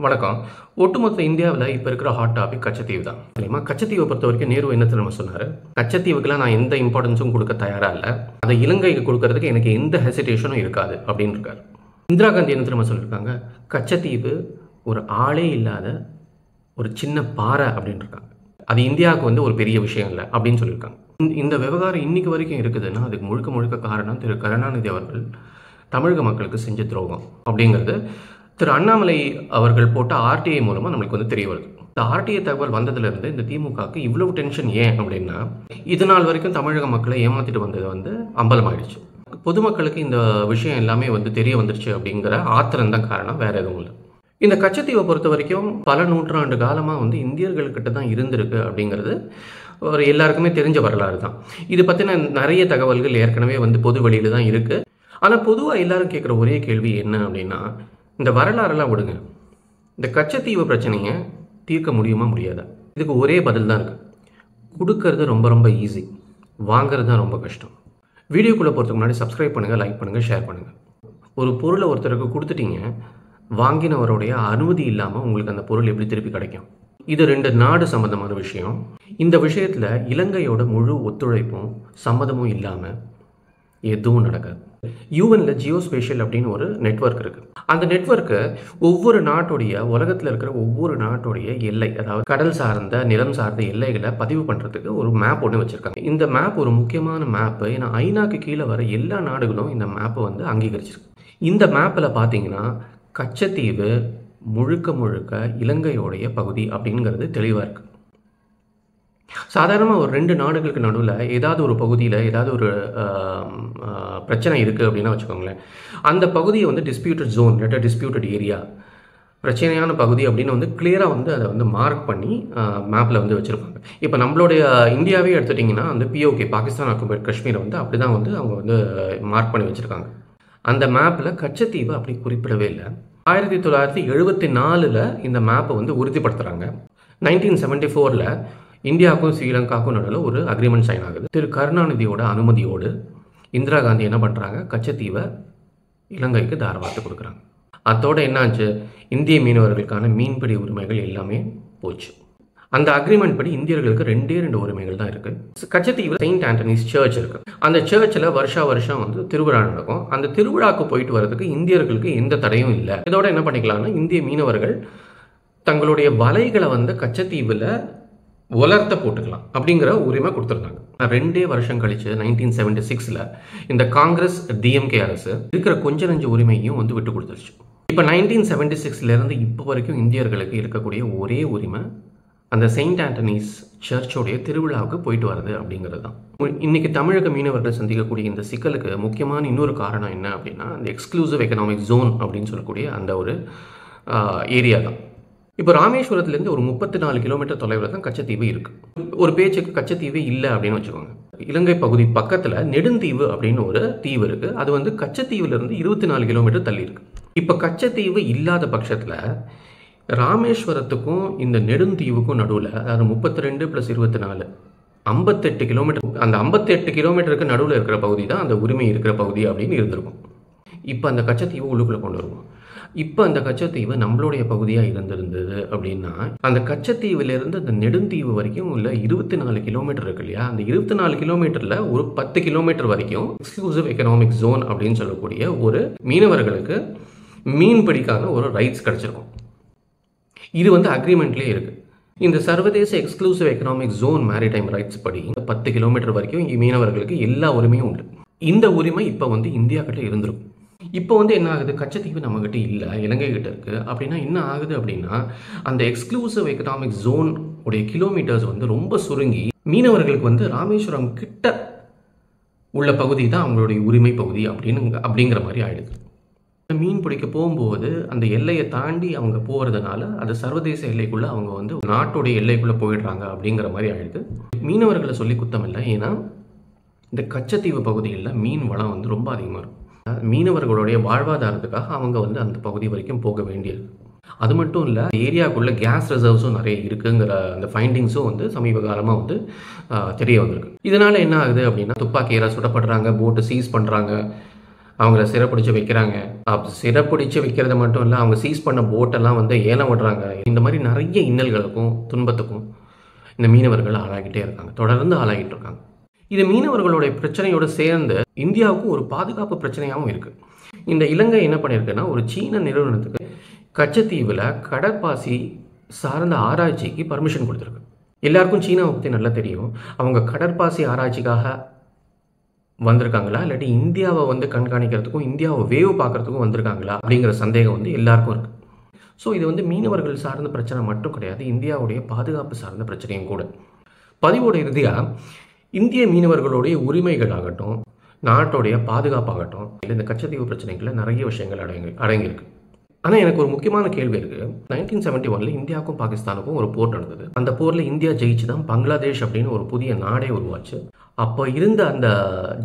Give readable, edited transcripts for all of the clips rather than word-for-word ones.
வணக்கம். ஒட்டுமொத்த இந்தியாவில் இப்போ இருக்கிற ஹாட் டாபிக் கச்சத்தீவு தான். தெரியுமா? கச்சத்தீவை பொறுத்த வரைக்கும் நேரு என்ன தெரியுமா சொன்னார்? கச்சத்தீவுக்கெல்லாம் நான் எந்த இம்பார்ட்டன்ஸும் கொடுக்க தயாராக இல்லை, அதை இலங்கைக்கு கொடுக்கறதுக்கு எனக்கு எந்த ஹெசிடேஷனும் இருக்காது அப்படின்னு இருக்காரு. இந்திரா காந்தி என்ன தெரியுமா சொல்லியிருக்காங்க? கச்சத்தீவு ஒரு ஆளே இல்லாத ஒரு சின்ன பாறை அப்படின்னு இருக்காங்க, அது இந்தியாவுக்கு ஒரு பெரிய விஷயம் இல்லை அப்படின்னு சொல்லியிருக்காங்க. இந்த விவகாரம் இன்னைக்கு வரைக்கும் இருக்குதுன்னா அதுக்கு முழுக்க முழுக்க காரணம் திரு கருணாநிதி அவர்கள் தமிழக மக்களுக்கு செஞ்ச துரோகம் அப்படிங்கிறது திரு அண்ணாமலை அவர்கள் போட்ட ஆர்டிஐ மூலமாக நம்மளுக்கு தெரிய வருது. இந்த ஆர்டிஐ தகவல் வந்ததுலேருந்து இந்த திமுகவுக்கு இவ்வளவு டென்ஷன் ஏன் அப்படின்னா, இது நாள் வரைக்கும் தமிழக மக்களை ஏமாற்றிட்டு வந்தது அம்பலமாயிடுச்சு. பொதுமக்களுக்கு இந்த விஷயம் எல்லாமே தெரிய வந்துருச்சு அப்படிங்கிற ஆத்திரம் தான் காரணம், வேற எதுவும் இல்லை. இந்த கச்சத்தீவை பொறுத்த வரைக்கும் பல நூற்றாண்டு காலமாக இந்தியர்கள்கிட்ட தான் இருந்திருக்கு அப்படிங்கிறது ஒரு எல்லாருக்குமே தெரிஞ்ச வரலாறு தான். இது பற்றின நிறைய தகவல்கள் ஏற்கனவே பொது வெளியில் தான் இருக்குது. ஆனால் பொதுவாக எல்லாரும் கேட்குற ஒரே கேள்வி என்ன அப்படின்னா, இந்த வரலாறெல்லாம் விடுங்க, இந்த கச்சத்தீவு பிரச்சனையை தீர்க்க முடியுமா முடியாதா? இதுக்கு ஒரே பதில் தான் இருக்குது. கொடுக்கறது ரொம்ப ரொம்ப ஈஸி, வாங்கிறது தான் ரொம்ப கஷ்டம். வீடியோக்குள்ளே போகிறதுக்கு முன்னாடி சப்ஸ்கிரைப் பண்ணுங்கள், லைக் பண்ணுங்கள், ஷேர் பண்ணுங்கள். ஒரு பொருளை ஒருத்தருக்கு கொடுத்துட்டீங்க, வாங்கினவருடைய அனுமதி இல்லாமல் உங்களுக்கு அந்த பொருள் எப்படி திருப்பி கிடைக்கும்? இது ரெண்டு நாடு சம்மந்தமான விஷயம். இந்த விஷயத்தில் இலங்கையோட முழு ஒத்துழைப்பும் சம்மதமும் இல்லாமல் எதுவும் நடக்காது. யூஎன்ல ஜியோஸ்பேஷியல் அப்படின்னு ஒரு நெட்வொர்க் இருக்குது. அந்த நெட்வொர்க்கு ஒவ்வொரு நாட்டுடைய, உலகத்தில் இருக்கிற ஒவ்வொரு நாட்டுடைய எல்லை, அதாவது கடல் சார்ந்த நிலம் சார்ந்த எல்லைகளை பதிவு பண்ணுறதுக்கு ஒரு மேப் ஒன்று வச்சுருக்காங்க. இந்த மேப் ஒரு முக்கியமான மேப்பு. ஏன்னா ஐநாக்கு கீழே வர எல்லா நாடுகளும் இந்த மேப்பை அங்கீகரிச்சிருக்கு. இந்த மேப்பில் பார்த்தீங்கன்னா கச்சத்தீவு முழுக்க முழுக்க இலங்கையோடைய பகுதி அப்படிங்கிறது தெளிவாக இருக்குது. சாதாரணமாக ஒரு ரெண்டு நாடுகளுக்கு நடுவில் ஏதாவது ஒரு பகுதியில் ஏதாவது ஒரு பிரச்சனை இருக்குது அப்படின்னா வச்சுக்கோங்களேன், அந்த பகுதியை டிஸ்பியூட்டட் ஜோன் இல்லாட்ட டிஸ்பியூட்டட் ஏரியா, பிரச்சனையான பகுதி அப்படின்னு கிளியராக அதை மார்க் பண்ணி மேப்பில் வச்சுருப்பாங்க. இப்போ நம்மளுடைய இந்தியாவே எடுத்துட்டிங்கன்னா பிஓகே, பாகிஸ்தான் ஆக்குபைட் காஷ்மீரை அப்படி தான் அவங்க மார்க் பண்ணி வச்சுருக்காங்க. அந்த மேப்பில் கச்சத்தீவு அப்படி குறிப்பிடவே இல்லை. 1974 இந்த மேப்பை உறுதிப்படுத்துகிறாங்க. 1974 இந்தியாவுக்கும் ஸ்ரீலங்காவுக்கும் நடுவில் ஒரு அக்ரிமெண்ட் சைன் ஆகுது. திரு கருணாநிதியோட அனுமதியோடு இந்திரா காந்தி என்ன பண்ணுறாங்க? கச்சத்தீவை இலங்கைக்கு தாராளமாக கொடுக்குறாங்க. அதோட என்னாச்சு? இந்திய மீனவர்களுக்கான மீன்பிடி உரிமைகள் எல்லாமே போச்சு. அந்த அக்ரிமெண்ட் படி இந்தியர்களுக்கு ரெண்டு உரிமைகள் தான் இருக்குது. கச்சத்தீவில் செயின்ட் ஆண்டனிஸ் சர்ச் இருக்குது. அந்த சர்ச்சில் வருஷம் திருவிழா நடக்கும். அந்த திருவிழாவுக்கு போயிட்டு வரதுக்கு இந்தியர்களுக்கு எந்த தடையும் இல்லை. இதோட என்ன பண்ணிக்கலாம்னா, இந்திய மீனவர்கள் தங்களுடைய வலைகளை கச்சத்தீவில் வளர்த்த போட்டுக்கலாம் அப்படிங்கிற உரிமை கொடுத்துருந்தாங்க. 2 வருஷம் கழிச்சு 1976 இந்த காங்கிரஸ் டிஎம்கே அரசு இருக்கிற கொஞ்ச நஞ்ச உரிமையும் விட்டு கொடுத்துருச்சு. இப்போ 1976 இப்போ வரைக்கும் இந்தியர்களுக்கு இருக்கக்கூடிய ஒரே உரிமை அந்த செயின்ட் ஆண்டனிஸ் சர்ச்சோடைய திருவிழாவுக்கு போயிட்டு வருது அப்படிங்கிறது தான். இன்னைக்கு தமிழக மீனவர்கள் சந்திக்கக்கூடிய இந்த சிக்கலுக்கு முக்கியமான இன்னொரு காரணம் என்ன அப்படின்னா, அந்த எக்ஸ்க்ளூசிவ் எக்கனாமிக் ஜோன் அப்படின்னு சொல்லக்கூடிய அந்த ஒரு ஏரியா தான். இப்போ ராமேஸ்வரத்துலேருந்து ஒரு 34 கிலோமீட்டர் தொலைவில் தான் கச்சத்தீவு இருக்குது. ஒரு பேச்சுக்கு கச்சத்தீவே இல்லை அப்படின்னு வச்சுக்கோங்க. இலங்கை பகுதி பக்கத்தில் நெடுந்தீவு அப்படின்னு ஒரு தீவு இருக்குது. அது கச்சத்தீவுலேருந்து 24 கிலோமீட்டர் தள்ளி இருக்குது. இப்போ கச்சத்தீவு இல்லாத பட்சத்தில் ராமேஸ்வரத்துக்கும் இந்த நெடுந்தீவுக்கும் நடுவில், அதாவது 32 + 24 58 கிலோமீட்டர், அந்த 58 கிலோமீட்டருக்கு நடுவில் இருக்கிற பகுதி தான் அந்த உரிமை இருக்கிற பகுதி அப்படின்னு இருந்திருக்கும். இப்போ அந்த கச்சத்தீவு உள்ளுக்குள்ளே கொண்டு வருவோம். இப்போ அந்த கச்சத்தீவு நம்மளுடைய பகுதியாக இருந்திருந்தது அப்படின்னா, அந்த கச்சத்தீவிலிருந்து அந்த நெடுந்தீவு வரைக்கும் உள்ள 24 கிலோமீட்டர் இருக்கு இல்லையா, அந்த 24 கிலோமீட்டரில் ஒரு 10 கிலோமீட்டர் வரைக்கும் எக்ஸ்க்ளூசிவ் எக்கனாமிக் ஜோன் அப்படின்னு சொல்லக்கூடிய ஒரு மீனவர்களுக்கு மீன் பிடிக்கான ஒரு ரைட்ஸ் கிடைச்சிருக்கும். இது அக்ரிமெண்ட்லேயே இருக்குது. இந்த சர்வதேச exclusive economic zone maritime rights படி 10 கிலோமீட்டர் வரைக்கும் மீனவர்களுக்கு எல்லா உரிமையும் உண்டு. இந்த உரிமை இப்போ இந்தியா கிட்ட இருந்திருக்கும். இப்போ என்ன ஆகுது? கச்சத்தீவு நம்மகிட்ட இல்லை, இலங்கை கிட்ட இருக்குது. அப்படின்னா என்ன ஆகுது அப்படின்னா, அந்த எக்ஸ்க்ளூசிவ் எக்கனாமிக் ஜோன் உடைய கிலோமீட்டர்ஸ் ரொம்ப சுருங்கி மீனவர்களுக்கு ராமேஸ்வரம் கிட்ட உள்ள பகுதி தான் அவங்களுடைய உரிமை பகுதி அப்படிங்கிற மாதிரி ஆயிடுது. மீன் பிடிக்க போகும்போது அந்த எல்லையை தாண்டி அவங்க போகிறதுனால அது சர்வதேச எல்லைக்குள்ளே அவங்க நாட்டுடைய எல்லைக்குள்ளே போயிடுறாங்க அப்படிங்கிற மாதிரி ஆயிடுது. மீனவர்களை சொல்லி குத்தம் இல்லை. ஏன்னா இந்த கச்சத்தீவு பகுதிகளில் மீன் வளம் ரொம்ப அதிகமாக இருக்கும். மீனவர்களுடைய வாழ்வாதாரத்துக்காக அவங்க அந்த பகுதி வரைக்கும் போக வேண்டியது. அது மட்டும் இல்லை, ஏரியாவுக்குள்ள கேஸ் ரிசர்வ்ஸும் நிறைய இருக்குங்கிற அந்த ஃபைண்டிங்ஸும் சமீப காலமாக தெரிய வந்திருக்கு. இதனால என்ன ஆகுது அப்படின்னா, துப்பாக்கியால் சுடப்படுறாங்க, போட்டு சீஸ் பண்ணுறாங்க, அவங்கள சிறைப்பிடிச்சு வைக்கிறாங்க. சிறைப்பிடிச்சு வைக்கிறது மட்டும் இல்லை, அவங்க சீஸ் பண்ண போட்டெல்லாம் வந்து ஏலம் விடுறாங்க. இந்த மாதிரி நிறைய இன்னல்களுக்கும் துன்பத்துக்கும் இந்த மீனவர்கள் ஆளாகிட்டே இருக்காங்க, தொடர்ந்து ஆளாகிட்டு இருக்காங்க. இது மீனவர்களுடைய பிரச்சனையோடு சேர்ந்து இந்தியாவுக்கும் ஒரு பாதுகாப்பு பிரச்சனையாகவும் இருக்குது. இந்த இலங்கை என்ன பண்ணியிருக்குன்னா, ஒரு சீன நிறுவனத்துக்கு கச்சத்தீவில் கடற்பாசி சார்ந்த ஆராய்ச்சிக்கு பர்மிஷன் கொடுத்துருக்கு. எல்லாருக்கும் சீனாவை பற்றி நல்லா தெரியும். அவங்க கடற்பாசி ஆராய்ச்சிக்காக வந்திருக்காங்களா, இல்லாட்டி இந்தியாவை வந்து கண்காணிக்கிறதுக்கும் இந்தியாவை வேவு பார்க்கறதுக்கும் வந்திருக்காங்களா அப்படிங்கிற சந்தேகம் வந்து எல்லாருக்கும் இருக்குது. ஸோ இது வந்து மீனவர்கள் சார்ந்த பிரச்சனை மட்டும் கிடையாது, இந்தியாவுடைய பாதுகாப்பு சார்ந்த பிரச்சனையும் கூட. பதிவோட இறுதியாக இந்திய மீனவர்களுடைய உரிமைகள் ஆகட்டும், நாட்டோடைய பாதுகாப்பாகட்டும், இந்த கச்சத்தீவு பிரச்சனைகளில் நிறைய விஷயங்கள் அடங்கியிருக்கு. ஆனால் எனக்கு ஒரு முக்கியமான கேள்வி இருக்குது. 1971 இந்தியாவுக்கும் பாகிஸ்தானுக்கும் ஒரு போர் நடந்தது. அந்த போரில் இந்தியா ஜெயிச்சு தான் பங்களாதேஷ் அப்படின்னு ஒரு புதிய நாடே உருவாச்சு. அப்போ இருந்த அந்த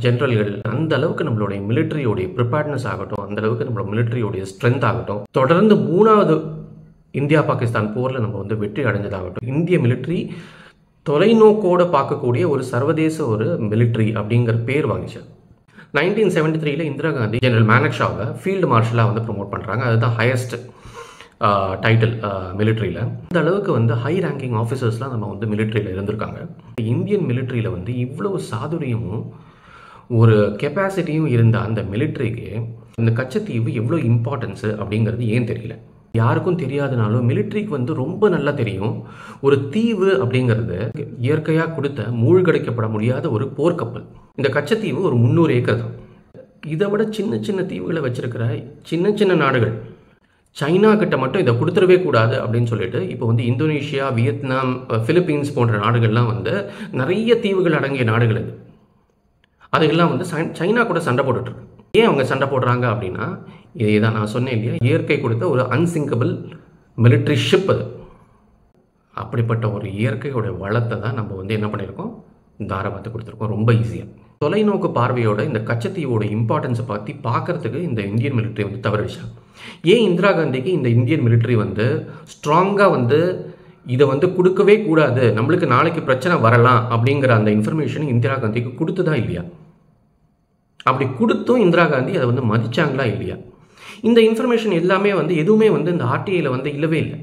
ஜென்ரல்கள் அந்த அளவுக்கு நம்மளுடைய மிலிட்ரியோடைய ப்ரிப்பேர்ட்னஸ் ஆகட்டும், அந்த அளவுக்கு நம்மளோட மிலிட்ரியோடைய ஸ்ட்ரென்த் ஆகட்டும், தொடர்ந்து 3வது இந்தியா பாகிஸ்தான் போரில் நம்ம வந்து வெற்றி அடைஞ்சதாகட்டும், இந்திய மிலிட்ரி தொலைநோக்கோடு பார்க்கக்கூடிய ஒரு சர்வதேச ஒரு மிலிட்ரி அப்படிங்கிற பேர் வாங்கிச்சு. 1973 இந்திரா காந்தி ஜெனரல் மேனக்ஷாவை ஃபீல்டு மார்ஷலாக வந்து ப்ரொமோட் பண்ணுறாங்க. அதுதான் ஹையஸ்ட் டைட்டில் மிலிட்ரியில். இந்த அளவுக்கு வந்து ஹை ரேங்கிங் ஆஃபீஸர்ஸ்லாம் நம்ம வந்து மிலிட்ரியில் இருந்திருக்காங்க. இந்தியன் மிலிட்ரியில் வந்து இவ்வளவு சாதுரியமும் ஒரு கெப்பாசிட்டியும் இருந்த அந்த மிலிட்ரிக்கு இந்த கச்சத்தீவு எவ்வளோ இம்பார்ட்டன்ஸு அப்படிங்கிறது ஏன் தெரியல. யாருக்கும் தெரியாதனாலும் மிலிட்ரிக்கு வந்து ரொம்ப நல்லா தெரியும். ஒரு தீவு அப்படிங்கிறது இயற்கையாக கொடுத்த மூழ்கடிக்கப்பட முடியாத ஒரு போர்க்கப்பல். இந்த கச்சத்தீவு ஒரு 300 ஏக்கர் தான். இதை விட சின்ன சின்ன தீவுகளை வச்சிருக்கிற சின்ன சின்ன நாடுகள் சைனா கிட்ட மட்டும் இதை கொடுத்துடவே கூடாது அப்படின்னு சொல்லிட்டு இப்போ வந்து இந்தோனேஷியா, வியட்நாம், பிலிப்பீன்ஸ் போன்ற நாடுகள்லாம் வந்து நிறைய தீவுகள் அடங்கிய நாடுகள் இது. அதுக்கெல்லாம் வந்து சைனா கூட சண்டை போட்டுட்ருக்கு. ஏன் அவங்க சண்டை போடுறாங்க அப்படின்னா, இதே தான் நான் சொன்னேன் இல்லையா, இயற்கை கொடுத்த ஒரு அன்சிங்கபிள் மிலிட்ரி ஷிப் அது. அப்படிப்பட்ட ஒரு இயற்கையோட வளத்தை தான் நம்ம வந்து என்ன பண்ணியிருக்கோம், தாராபாத்து கொடுத்துருக்கோம் ரொம்ப ஈஸியாக. தொலைநோக்கு பார்வையோட இந்த கச்சத்தீவோட இம்பார்ட்டன்ஸை பற்றி பார்க்கறதுக்கு இந்த இந்தியன் மிலிட்ரி வந்து தவறிச்சாங்க. ஏன் இந்திரா காந்திக்கு இந்த இந்தியன் மிலிட்ரி வந்து ஸ்ட்ராங்காக வந்து இதை வந்து கொடுக்கவே கூடாது, நம்மளுக்கு நாளைக்கு பிரச்சனை வரலாம் அப்படிங்கிற அந்த இன்ஃபர்மேஷன் இந்திரா காந்திக்கு கொடுத்ததா இல்லையா? அப்படி கொடுத்தும் இந்திரா காந்தி அதை வந்து மதிச்சாங்களா இல்லையா? இந்த இன்ஃபர்மேஷன் எல்லாமே வந்து எதுவுமே வந்து இந்த ஆர்டிஐயில் வந்து இல்லவே இல்லை.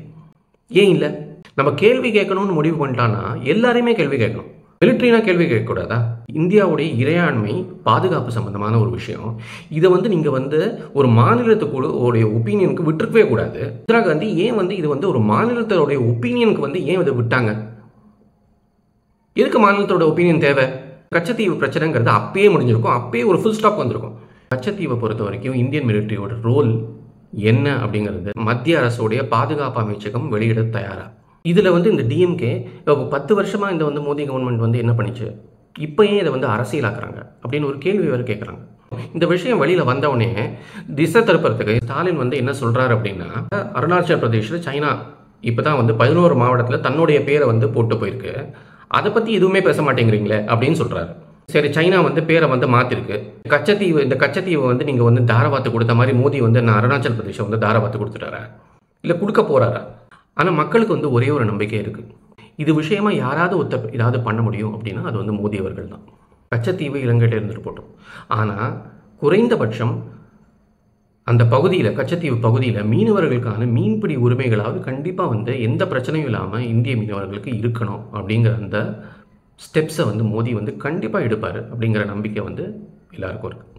ஏன் இல்லை? நம்ம கேள்வி கேட்கணும்னு முடிவு பண்ணிட்டான்னா எல்லாரையுமே கேள்வி கேட்கணும். மிலிட்ரினா கேள்வி கேட்கக்கூடாதா? இந்தியாவுடைய இறையாண்மை பாதுகாப்பு சம்பந்தமான ஒரு விஷயம். இதை வந்து நீங்கள் வந்து ஒரு மாநிலத்துக்குடைய ஒப்பீனியனுக்கு விட்டுருக்கவே கூடாது. இந்திரா காந்தி ஏன் வந்து இது வந்து ஒரு மாநிலத்தோடைய ஒப்பீனியனுக்கு வந்து ஏன் இதை விட்டாங்க? எதுக்கு மாநிலத்தோட ஒப்பீனியன் தேவை? கச்சத்தீவு பிரச்சனைங்கிறது அப்பயே முடிஞ்சிருக்கும், அப்பயே ஒரு ஃபுல் ஸ்டாப் வந்திருக்கும். கச்சத்தீவை பொறுத்த வரைக்கும் இந்தியன் மிலிட்ரியோட ரோல் என்ன அப்படிங்கிறது மத்திய அரசுடைய பாதுகாப்பு அமைச்சகம் வெளியிட தயாரா. இதில் வந்து இந்த டிஎம்கே 10 வருஷமாக இந்த வந்து மோடி கவர்மெண்ட் வந்து என்ன பண்ணிச்சு, இப்போ ஏன் இதை வந்து அரசியலாக்குறாங்க அப்படின்னு ஒரு கேள்வி வேறு கேட்குறாங்க. இந்த விஷயம் வெளியில் வந்தவுடனே திசை திருப்பறதுக்கு ஸ்டாலின் வந்து என்ன சொல்கிறாரு அப்படின்னா, அருணாச்சல் பிரதேஷில் சைனா இப்போ தான் வந்து 11 மாவட்டத்தில் தன்னுடைய பேரை வந்து போட்டு போயிருக்கு, அதை பற்றி எதுவுமே பேச மாட்டேங்கிறீங்களே அப்படின்னு சொல்கிறாரு. சரி, சைனா வந்து பேரை வந்து மாற்றிருக்கு, இந்த கச்சத்தீவை வந்து நீங்கள் வந்து தாராபாத்து கொடுத்த மாதிரி மோடி வந்து நான் அருணாச்சல் பிரதேசம் வந்து தாராபாத்து கொடுத்துட்டாரா இல்லை கொடுக்க போகிறாரா? ஆனால் மக்களுக்கு வந்து ஒரே ஒரு நம்பிக்கை இருக்குது, இது விஷயமா யாராவது ஏதாவது பண்ண முடியும் அப்படின்னா அது வந்து மோடி அவர்கள் தான். கச்சத்தீவு இலங்கையில் இருந்துட்டு போட்டோம், ஆனால் குறைந்தபட்சம் அந்த பகுதியில், கச்சத்தீவு பகுதியில் மீனவர்களுக்கான மீன்பிடி உரிமைகளாவது கண்டிப்பாக வந்து எந்த பிரச்சனையும் இல்லாமல் இந்திய மீனவர்களுக்கு இருக்கணும் அப்படிங்கிற அந்த ஸ்டெப்ஸை வந்து மோடி வந்து கண்டிப்பாக எடுப்பார் அப்படிங்கிற நம்பிக்கை வந்து எல்லாருக்கும் இருக்குது.